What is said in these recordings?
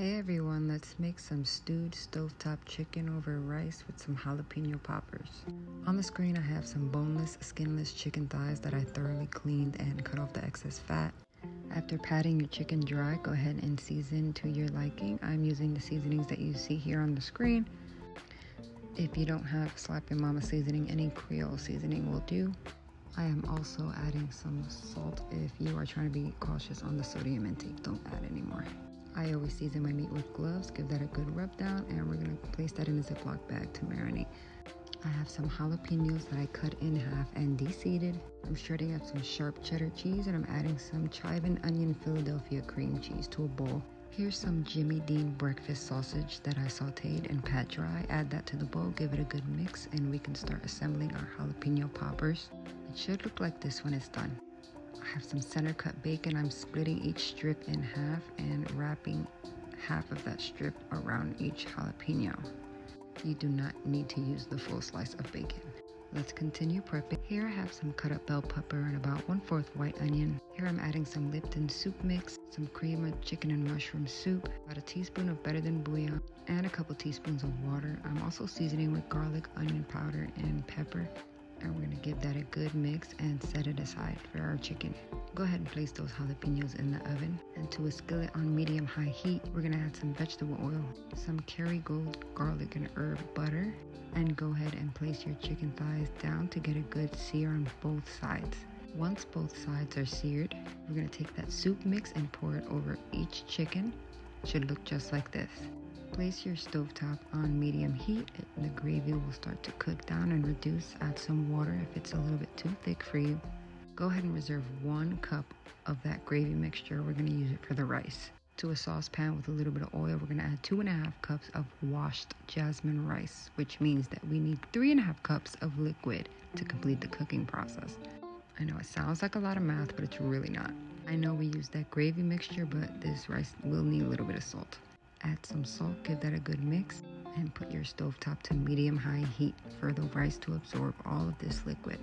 Hey everyone, let's make some stewed stovetop chicken over rice with some jalapeno poppers. On the screen I have some boneless, skinless chicken thighs that I thoroughly cleaned and cut off the excess fat. After patting your chicken dry, go ahead and season to your liking. I'm using the seasonings that you see here on the screen. If you don't have Slappin' Mama seasoning, any Creole seasoning will do. I am also adding some salt. If you are trying to be cautious on the sodium intake, don't add any more. I always season my meat with gloves, give that a good rub down, and we're gonna place that in a Ziploc bag to marinate. I have some jalapenos that I cut in half and de-seeded. I'm shredding up some sharp cheddar cheese, and I'm adding some chive and onion Philadelphia cream cheese to a bowl. Here's some Jimmy Dean breakfast sausage that I sauteed and pat dry. Add that to the bowl, give it a good mix, and we can start assembling our jalapeno poppers. It should look like this when it's done. I have some center cut bacon. I'm splitting each strip in half and wrapping half of that strip around each jalapeno. You do not need to use the full slice of bacon. Let's continue prepping. Here I have some cut up bell pepper and about 1/4 white onion. Here I'm adding some Lipton soup mix, some cream of chicken and mushroom soup, about a teaspoon of better than bouillon, and a couple teaspoons of water. I'm also seasoning with garlic, onion powder, and pepper. And we're gonna give that a good mix and set it aside for our chicken. Go ahead and place those jalapenos in the oven. And to a skillet on medium-high heat, we're gonna add some vegetable oil, some Kerrygold garlic and herb butter, and go ahead and place your chicken thighs down to get a good sear on both sides. Once both sides are seared, we're gonna take that soup mix and pour it over each chicken. It should look just like this. Place your stovetop on medium heat. The gravy will start to cook down and reduce. Add some water if it's a little bit too thick for you. Go ahead and reserve 1 cup of that gravy mixture. We're going to use it for the rice. To a saucepan with a little bit of oil, we're going to add 2.5 cups of washed jasmine rice, which means that we need 3.5 cups of liquid to complete the cooking process. I know it sounds like a lot of math, but it's really not. I know we used that gravy mixture, but this rice will need a little bit of salt. Add some salt, give that a good mix, and put your stovetop to medium-high heat for the rice to absorb all of this liquid.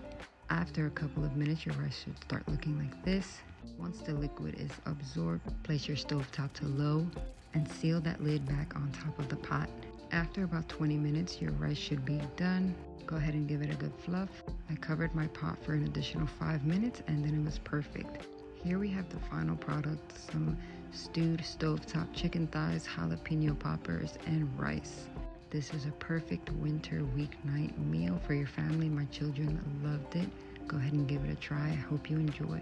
After a couple of minutes, your rice should start looking like this. Once the liquid is absorbed, place your stovetop to low and seal that lid back on top of the pot. After about 20 minutes, your rice should be done. Go ahead and give it a good fluff. I covered my pot for an additional 5 minutes, and then it was perfect. Here we have the final product, some stewed stovetop chicken thighs, jalapeno poppers, and rice. This is a perfect winter weeknight meal for your family. My children loved it. Go ahead and give it a try. I hope you enjoy.